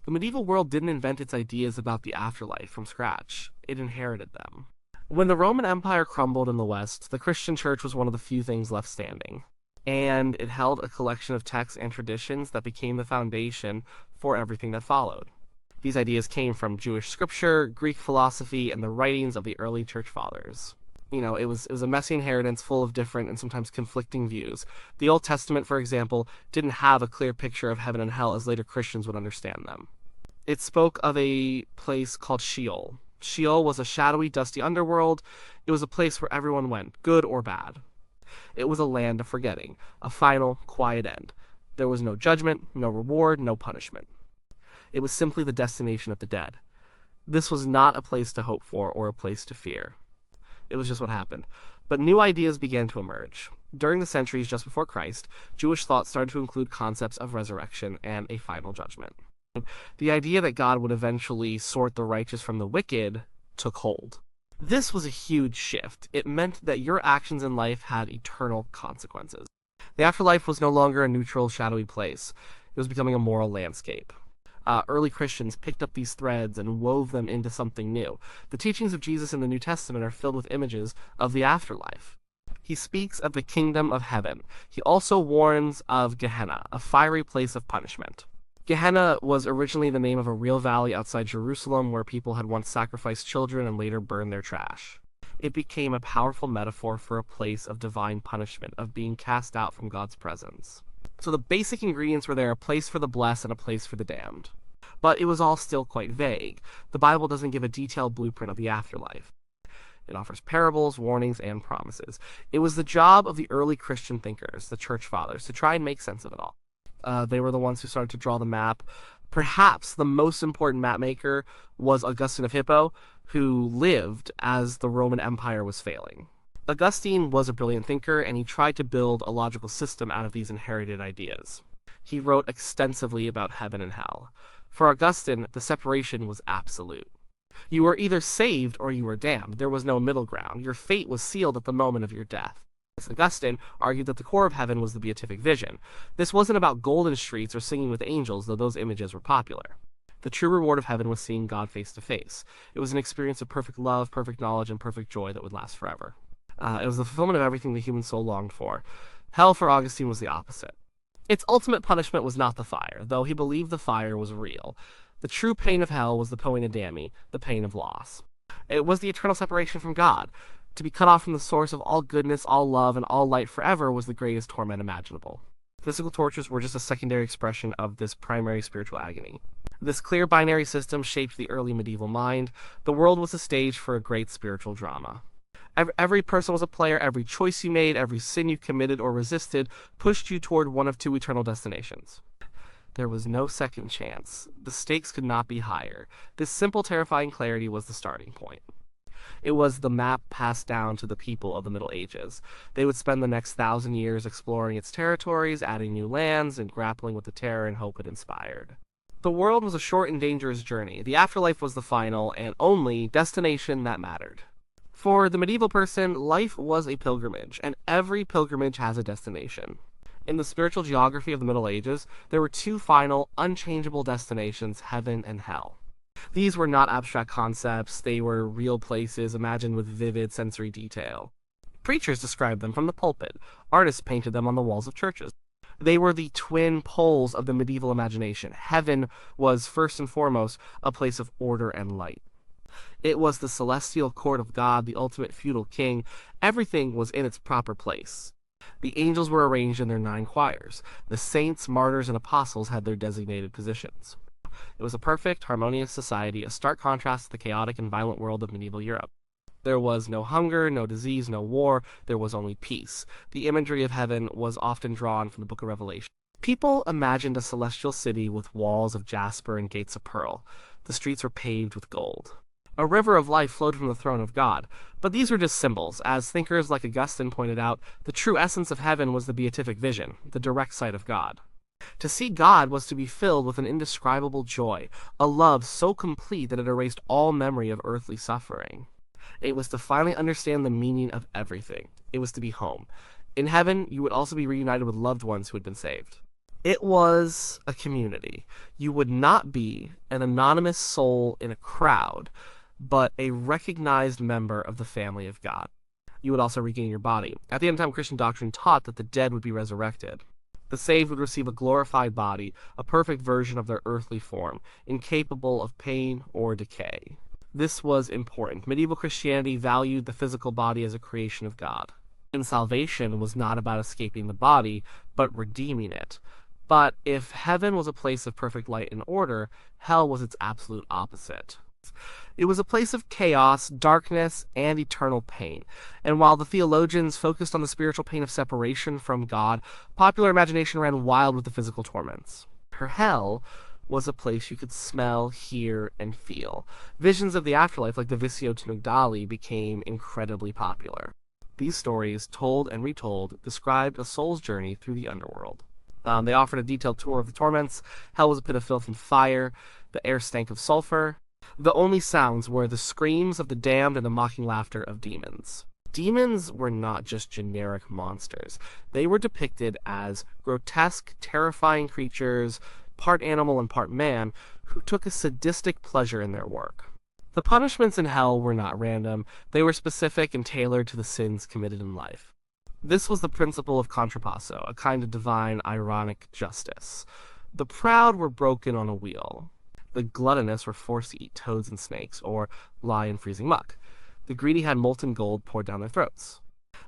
The medieval world didn't invent its ideas about the afterlife from scratch, it inherited them. When the Roman Empire crumbled in the West, the Christian church was one of the few things left standing, and it held a collection of texts and traditions that became the foundation for everything that followed. These ideas came from Jewish scripture, Greek philosophy, and the writings of the early church fathers. It was a messy inheritance full of different and sometimes conflicting views. The Old Testament, for example, didn't have a clear picture of heaven and hell as later Christians would understand them. It spoke of a place called Sheol. Sheol was a shadowy, dusty underworld. It was a place where everyone went, good or bad. It was a land of forgetting, a final, quiet end. There was no judgment, no reward, no punishment. It was simply the destination of the dead. This was not a place to hope for or a place to fear. It was just what happened. But new ideas began to emerge. During the centuries just before Christ, Jewish thought started to include concepts of resurrection and a final judgment. The idea that God would eventually sort the righteous from the wicked took hold. This was a huge shift. It meant that your actions in life had eternal consequences. The afterlife was no longer a neutral, shadowy place. It was becoming a moral landscape. Early Christians picked up these threads and wove them into something new. The teachings of Jesus in the New Testament are filled with images of the afterlife. He speaks of the kingdom of heaven. He also warns of Gehenna, a fiery place of punishment. Gehenna was originally the name of a real valley outside Jerusalem where people had once sacrificed children and later burned their trash. It became a powerful metaphor for a place of divine punishment, of being cast out from God's presence. So the basic ingredients were there: a place for the blessed and a place for the damned. But it was all still quite vague. The Bible doesn't give a detailed blueprint of the afterlife. It offers parables, warnings, and promises. It was the job of the early Christian thinkers, the church fathers, to try and make sense of it all. They were the ones who started to draw the map. Perhaps the most important map maker was Augustine of Hippo, who lived as the Roman Empire was failing. Augustine was a brilliant thinker, and he tried to build a logical system out of these inherited ideas. He wrote extensively about heaven and hell. For Augustine, the separation was absolute. You were either saved or you were damned. There was no middle ground. Your fate was sealed at the moment of your death. Augustine argued that the core of heaven was the beatific vision. This wasn't about golden streets or singing with angels, though those images were popular. The true reward of heaven was seeing God face to face. It was an experience of perfect love, perfect knowledge, and perfect joy that would last forever. It was the fulfillment of everything the human soul longed for. Hell for Augustine was the opposite. Its ultimate punishment was not the fire, though he believed the fire was real. The true pain of hell was the poena dami, the pain of loss. It was the eternal separation from God. To be cut off from the source of all goodness, all love, and all light forever was the greatest torment imaginable. Physical tortures were just a secondary expression of this primary spiritual agony. This clear binary system shaped the early medieval mind. The world was a stage for a great spiritual drama. Every person was a player. Every choice you made, every sin you committed or resisted, pushed you toward one of two eternal destinations. There was no second chance. The stakes could not be higher. This simple, terrifying clarity was the starting point. It was the map passed down to the people of the Middle Ages. They would spend the next 1,000 years exploring its territories, adding new lands, and grappling with the terror and hope it inspired. The world was a short and dangerous journey. The afterlife was the final and only destination that mattered. For the medieval person, life was a pilgrimage, and every pilgrimage has a destination. In the spiritual geography of the Middle Ages, there were two final, unchangeable destinations, heaven and hell. These were not abstract concepts, they were real places imagined with vivid sensory detail. Preachers described them from the pulpit. Artists painted them on the walls of churches. They were the twin poles of the medieval imagination. Heaven was, first and foremost, a place of order and light. It was the celestial court of God, the ultimate feudal king. Everything was in its proper place. The angels were arranged in their 9 choirs. The saints, martyrs, and apostles had their designated positions. It was a perfect, harmonious society, a stark contrast to the chaotic and violent world of medieval Europe. There was no hunger, no disease, no war. There was only peace. The imagery of heaven was often drawn from the Book of Revelation. People imagined a celestial city with walls of jasper and gates of pearl. The streets were paved with gold. A river of life flowed from the throne of God. But these were just symbols. As thinkers like Augustine pointed out, the true essence of heaven was the beatific vision, the direct sight of God. To see God was to be filled with an indescribable joy, a love so complete that it erased all memory of earthly suffering. It was to finally understand the meaning of everything. It was to be home. In heaven, you would also be reunited with loved ones who had been saved. It was a community. You would not be an anonymous soul in a crowd, but a recognized member of the family of God. You would also regain your body. At the end of time, Christian doctrine taught that the dead would be resurrected. The saved would receive a glorified body, a perfect version of their earthly form, incapable of pain or decay. This was important. Medieval Christianity valued the physical body as a creation of God. And salvation was not about escaping the body, but redeeming it. But if heaven was a place of perfect light and order, hell was its absolute opposite. It was a place of chaos, darkness, and eternal pain. And while the theologians focused on the spiritual pain of separation from God, popular imagination ran wild with the physical torments. Her hell was a place you could smell, hear, and feel. Visions of the afterlife, like the Visio Tunugdali, became incredibly popular. These stories, told and retold, described a soul's journey through the underworld. They offered a detailed tour of the torments. Hell was a pit of filth and fire. The air stank of sulfur. The only sounds were the screams of the damned and the mocking laughter of demons. Demons were not just generic monsters. They were depicted as grotesque, terrifying creatures, part animal and part man, who took a sadistic pleasure in their work. The punishments in hell were not random. They were specific and tailored to the sins committed in life. This was the principle of contrapasso, a kind of divine, ironic justice. The proud were broken on a wheel. The gluttonous were forced to eat toads and snakes, or lie in freezing muck. The greedy had molten gold poured down their throats.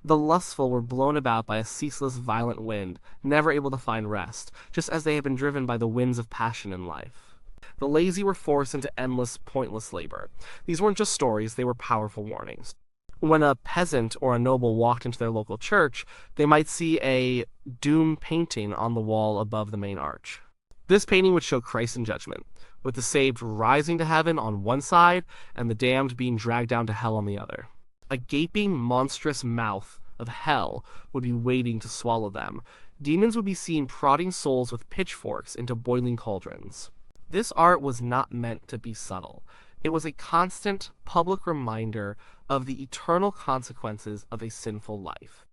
The lustful were blown about by a ceaseless, violent wind, never able to find rest, just as they had been driven by the winds of passion in life. The lazy were forced into endless, pointless labor. These weren't just stories, they were powerful warnings. When a peasant or a noble walked into their local church, they might see a doom painting on the wall above the main arch. This painting would show Christ in judgment, with the saved rising to heaven on one side and the damned being dragged down to hell on the other. A gaping, monstrous mouth of hell would be waiting to swallow them. Demons would be seen prodding souls with pitchforks into boiling cauldrons. This art was not meant to be subtle. It was a constant, public reminder of the eternal consequences of a sinful life.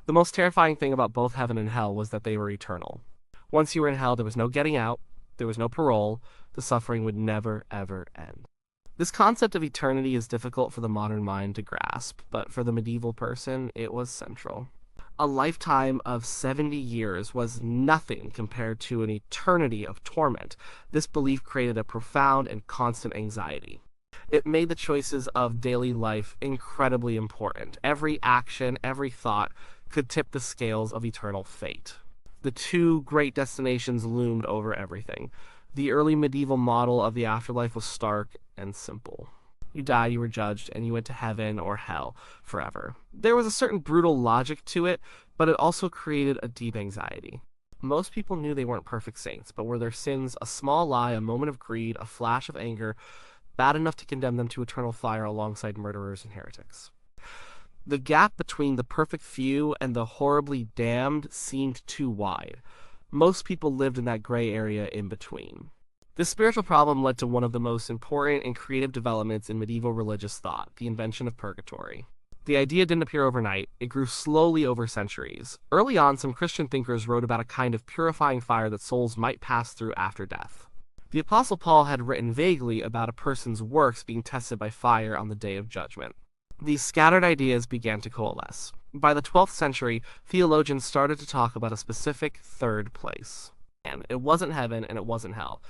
The most terrifying thing about both heaven and hell was that they were eternal. Once you were in hell, there was no getting out, there was no parole, the suffering would never, ever end. This concept of eternity is difficult for the modern mind to grasp, but for the medieval person, it was central. A lifetime of 70 years was nothing compared to an eternity of torment. This belief created a profound and constant anxiety. It made the choices of daily life incredibly important. Every action, every thought could tip the scales of eternal fate. The two great destinations loomed over everything. The early medieval model of the afterlife was stark and simple. You died, you were judged, and you went to heaven or hell forever. There was a certain brutal logic to it, but it also created a deep anxiety. Most people knew they weren't perfect saints, but were their sins a small lie, a moment of greed, a flash of anger, bad enough to condemn them to eternal fire alongside murderers and heretics? The gap between the perfect few and the horribly damned seemed too wide. Most people lived in that gray area in between. This spiritual problem led to one of the most important and creative developments in medieval religious thought, the invention of purgatory. The idea didn't appear overnight, it grew slowly over centuries. Early on, some Christian thinkers wrote about a kind of purifying fire that souls might pass through after death. The Apostle Paul had written vaguely about a person's works being tested by fire on the day of judgment. These scattered ideas began to coalesce. By the 12th century, theologians started to talk about a specific third place. And it wasn't heaven and it wasn't hell.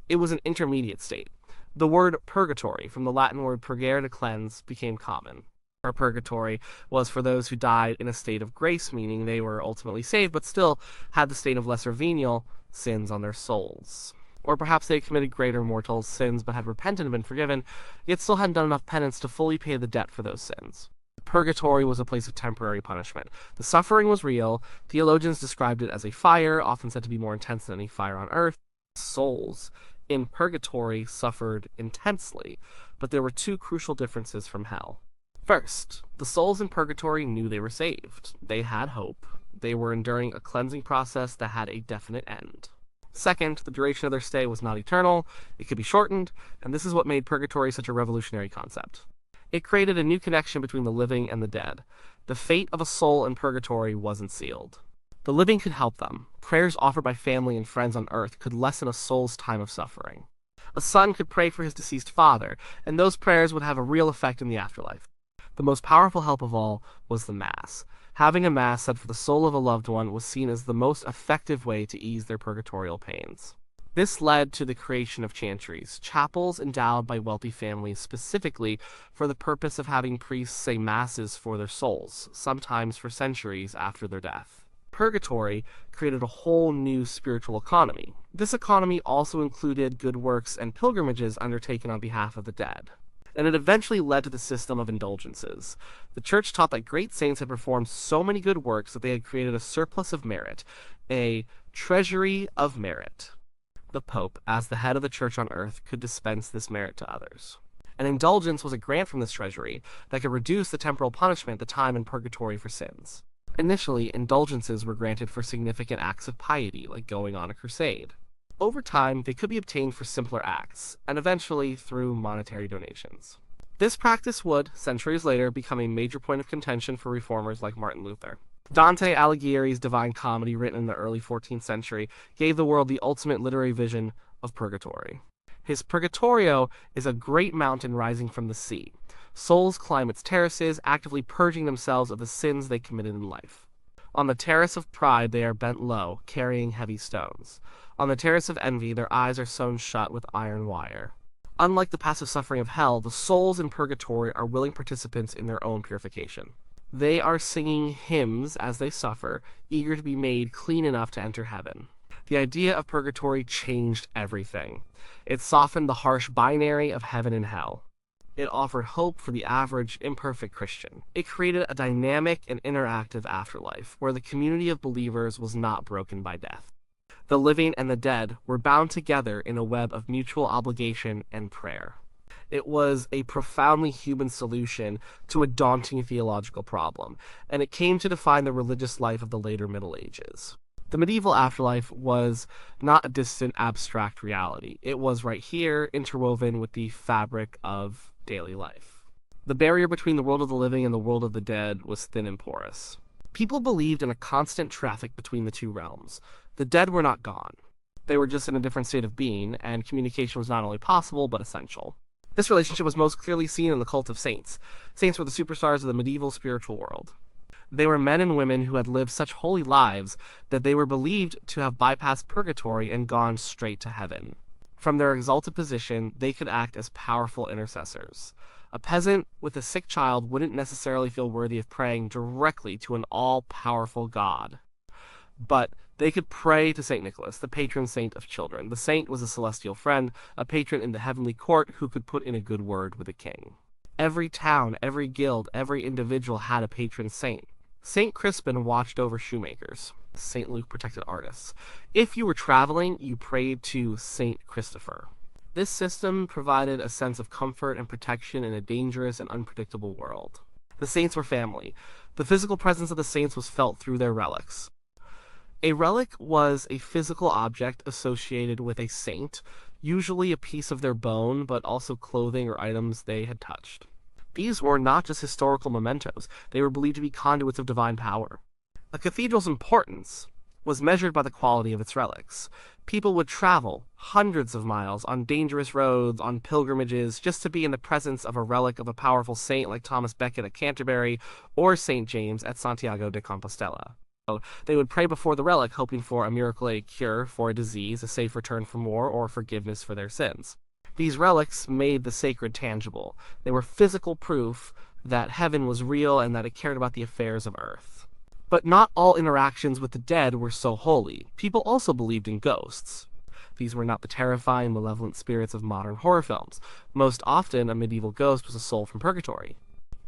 It was an intermediate state. The word purgatory, from the Latin word purgare, to cleanse, became common. Or purgatory was for those who died in a state of grace, meaning they were ultimately saved, but still had the state of lesser venial sins on their souls. Or perhaps they had committed greater mortal sins but had repented and been forgiven, yet still hadn't done enough penance to fully pay the debt for those sins. Purgatory was a place of temporary punishment. The suffering was real. Theologians described it as a fire, often said to be more intense than any fire on earth. Souls in purgatory suffered intensely, but there were two crucial differences from hell. First, the souls in purgatory knew they were saved. They had hope. They were enduring a cleansing process that had a definite end. Second, the duration of their stay was not eternal. It could be shortened, and this is what made purgatory such a revolutionary concept. It created a new connection between the living and the dead. The fate of a soul in purgatory wasn't sealed. The living could help them. Prayers offered by family and friends on earth could lessen a soul's time of suffering. A son could pray for his deceased father, and those prayers would have a real effect in the afterlife. The most powerful help of all was the Mass. Having a Mass said for the soul of a loved one was seen as the most effective way to ease their purgatorial pains. This led to the creation of chantries, chapels endowed by wealthy families specifically for the purpose of having priests say masses for their souls, sometimes for centuries after their death. Purgatory created a whole new spiritual economy. This economy also included good works and pilgrimages undertaken on behalf of the dead. And it eventually led to the system of indulgences. The Church taught that great saints had performed so many good works that they had created a surplus of merit, a treasury of merit. The Pope, as the head of the Church on earth, could dispense this merit to others. An indulgence was a grant from this treasury that could reduce the temporal punishment, the time in purgatory for sins. Initially, indulgences were granted for significant acts of piety, like going on a crusade. Over time, they could be obtained for simpler acts, and eventually through monetary donations. This practice would, centuries later, become a major point of contention for reformers like Martin Luther. Dante Alighieri's Divine Comedy, written in the early 14th century, gave the world the ultimate literary vision of purgatory. His Purgatorio is a great mountain rising from the sea. Souls climb its terraces, actively purging themselves of the sins they committed in life. On the terrace of pride, they are bent low, carrying heavy stones. On the terrace of envy, their eyes are sewn shut with iron wire. Unlike the passive suffering of hell, the souls in purgatory are willing participants in their own purification. They are singing hymns as they suffer, eager to be made clean enough to enter heaven. The idea of purgatory changed everything. It softened the harsh binary of heaven and hell. It offered hope for the average, imperfect Christian. It created a dynamic and interactive afterlife, where the community of believers was not broken by death. The living and the dead were bound together in a web of mutual obligation and prayer. It was a profoundly human solution to a daunting theological problem, and it came to define the religious life of the later Middle Ages. The medieval afterlife was not a distant, abstract reality. It was right here, interwoven with the fabric of daily life. The barrier between the world of the living and the world of the dead was thin and porous. People believed in a constant traffic between the two realms. The dead were not gone. They were just in a different state of being, and communication was not only possible, but essential. This relationship was most clearly seen in the cult of saints. Saints were the superstars of the medieval spiritual world. They were men and women who had lived such holy lives that they were believed to have bypassed purgatory and gone straight to heaven. From their exalted position, they could act as powerful intercessors. A peasant with a sick child wouldn't necessarily feel worthy of praying directly to an all-powerful God. But they could pray to St. Nicholas, the patron saint of children. The saint was a celestial friend, a patron in the heavenly court who could put in a good word with a king. Every town, every guild, every individual had a patron saint. St. Crispin watched over shoemakers. St. Luke protected artists. If you were traveling, you prayed to St. Christopher. This system provided a sense of comfort and protection in a dangerous and unpredictable world. The saints were family. The physical presence of the saints was felt through their relics. A relic was a physical object associated with a saint, usually a piece of their bone, but also clothing or items they had touched. These were not just historical mementos, they were believed to be conduits of divine power. A cathedral's importance was measured by the quality of its relics. People would travel hundreds of miles on dangerous roads, on pilgrimages, just to be in the presence of a relic of a powerful saint like Thomas Becket at Canterbury or St. James at Santiago de Compostela. They would pray before the relic, hoping for a miracle, a cure for a disease, a safe return from war, or forgiveness for their sins. These relics made the sacred tangible. They were physical proof that heaven was real and that it cared about the affairs of earth. But not all interactions with the dead were so holy. People also believed in ghosts. These were not the terrifying, malevolent spirits of modern horror films. Most often, a medieval ghost was a soul from purgatory.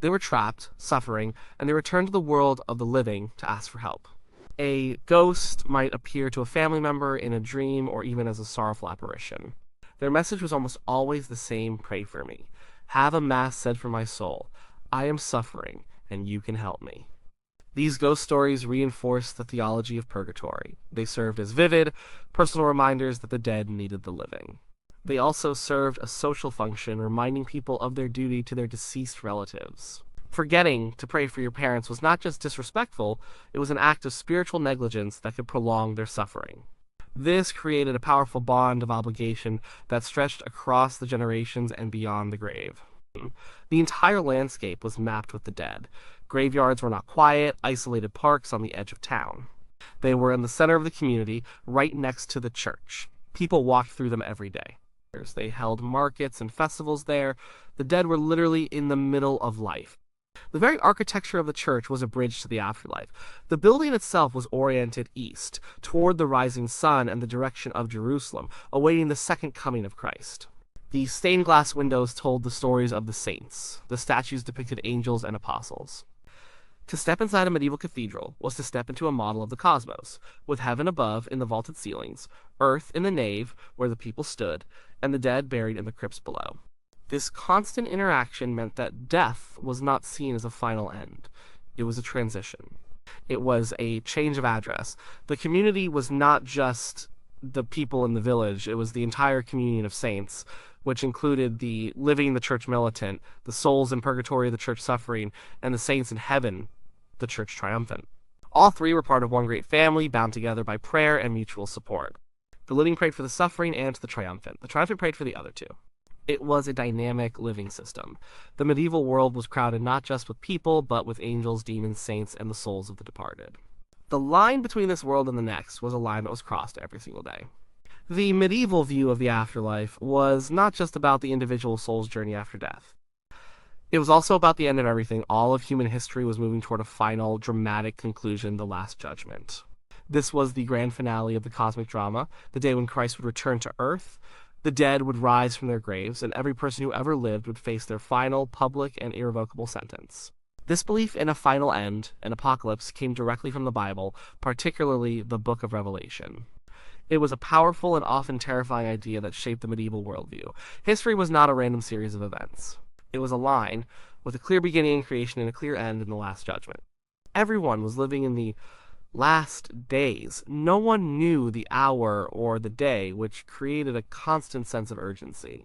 They were trapped, suffering, and they returned to the world of the living to ask for help. A ghost might appear to a family member in a dream or even as a sorrowful apparition. Their message was almost always the same: pray for me. Have a mass said for my soul. I am suffering, and you can help me. These ghost stories reinforced the theology of purgatory. They served as vivid, personal reminders that the dead needed the living. They also served a social function, reminding people of their duty to their deceased relatives. Forgetting to pray for your parents was not just disrespectful, it was an act of spiritual negligence that could prolong their suffering. This created a powerful bond of obligation that stretched across the generations and beyond the grave. The entire landscape was mapped with the dead. Graveyards were not quiet, isolated parks on the edge of town. They were in the center of the community, right next to the church. People walked through them every day. They held markets and festivals there. The dead were literally in the middle of life. The very architecture of the church was a bridge to the afterlife. The building itself was oriented east, toward the rising sun and the direction of Jerusalem, awaiting the second coming of Christ. The stained glass windows told the stories of the saints. The statues depicted angels and apostles. To step inside a medieval cathedral was to step into a model of the cosmos, with heaven above in the vaulted ceilings, earth in the nave where the people stood, and the dead buried in the crypts below. This constant interaction meant that death was not seen as a final end. It was a transition. It was a change of address. The community was not just the people in the village, it was the entire communion of saints, which included the living, the church militant, the souls in purgatory, the church suffering, and the saints in heaven, the church triumphant. All three were part of one great family, bound together by prayer and mutual support. The living prayed for the suffering and the triumphant. The triumphant prayed for the other two. It was a dynamic living system. The medieval world was crowded not just with people, but with angels, demons, saints, and the souls of the departed. The line between this world and the next was a line that was crossed every single day. The medieval view of the afterlife was not just about the individual soul's journey after death. It was also about the end of everything. All of human history was moving toward a final, dramatic conclusion, the Last Judgment. This was the grand finale of the cosmic drama, the day when Christ would return to earth, the dead would rise from their graves, and every person who ever lived would face their final, public, and irrevocable sentence. This belief in a final end, an apocalypse, came directly from the Bible, particularly the Book of Revelation. It was a powerful and often terrifying idea that shaped the medieval worldview. History was not a random series of events. It was a line, with a clear beginning in creation and a clear end in the Last Judgment. Everyone was living in the last days. No one knew the hour or the day, which created a constant sense of urgency.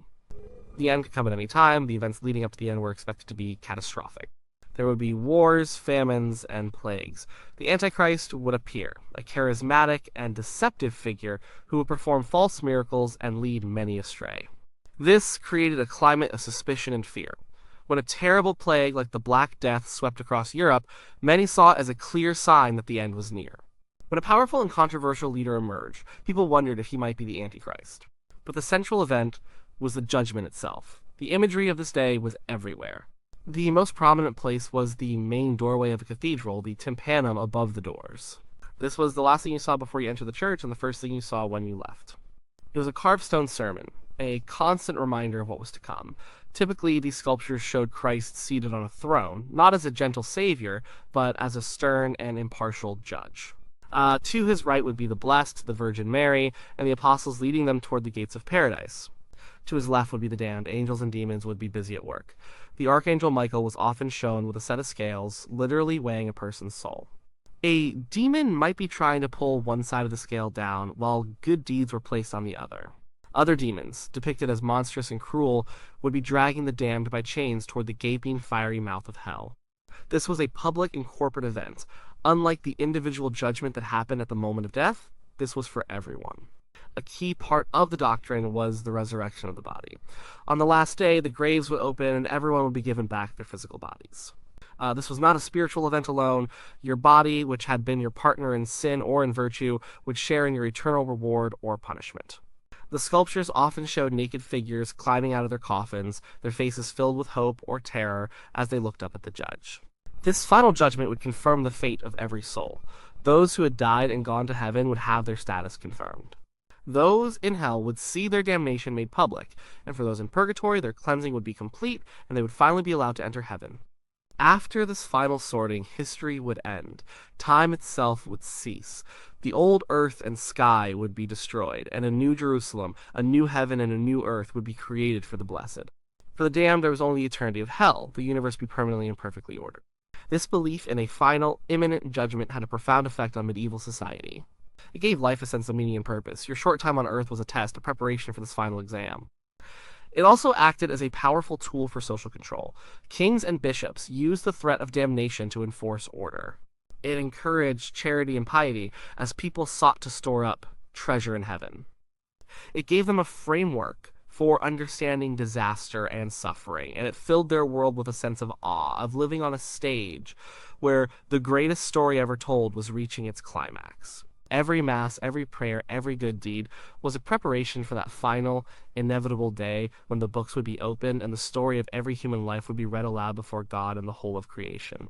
The end could come at any time. The events leading up to the end were expected to be catastrophic. There would be wars, famines, and plagues. The Antichrist would appear, a charismatic and deceptive figure who would perform false miracles and lead many astray. This created a climate of suspicion and fear. When a terrible plague like the Black Death swept across Europe, many saw it as a clear sign that the end was near. When a powerful and controversial leader emerged, people wondered if he might be the Antichrist. But the central event was the judgment itself. The imagery of this day was everywhere. The most prominent place was the main doorway of a cathedral, the tympanum above the doors. This was the last thing you saw before you entered the church and the first thing you saw when you left. It was a carved stone sermon, a constant reminder of what was to come. Typically, these sculptures showed Christ seated on a throne, not as a gentle savior, but as a stern and impartial judge. To his right would be the blessed, the Virgin Mary, and the apostles leading them toward the gates of paradise. To his left would be the damned. Angels and demons would be busy at work. The archangel Michael was often shown with a set of scales, literally weighing a person's soul. A demon might be trying to pull one side of the scale down, while good deeds were placed on the other. Other demons, depicted as monstrous and cruel, would be dragging the damned by chains toward the gaping, fiery mouth of hell. This was a public and corporate event. Unlike the individual judgment that happened at the moment of death, this was for everyone. A key part of the doctrine was the resurrection of the body. On the last day, the graves would open and everyone would be given back their physical bodies. This was not a spiritual event alone. Your body, which had been your partner in sin or in virtue, would share in your eternal reward or punishment. The sculptures often showed naked figures climbing out of their coffins, their faces filled with hope or terror as they looked up at the judge. This final judgment would confirm the fate of every soul. Those who had died and gone to heaven would have their status confirmed. Those in hell would see their damnation made public, and for those in purgatory, their cleansing would be complete, and they would finally be allowed to enter heaven. After this final sorting, history would end. Time itself would cease. The old earth and sky would be destroyed, and a new Jerusalem, a new heaven, and a new earth would be created for the blessed. For the damned, there was only the eternity of hell, the universe be permanently and perfectly ordered. This belief in a final, imminent judgment had a profound effect on medieval society. It gave life a sense of meaning and purpose. Your short time on earth was a test, a preparation for this final exam. It also acted as a powerful tool for social control. Kings and bishops used the threat of damnation to enforce order. It encouraged charity and piety as people sought to store up treasure in heaven. It gave them a framework for understanding disaster and suffering, and it filled their world with a sense of awe, of living on a stage where the greatest story ever told was reaching its climax. Every mass, every prayer, every good deed was a preparation for that final, inevitable day when the books would be opened and the story of every human life would be read aloud before God and the whole of creation.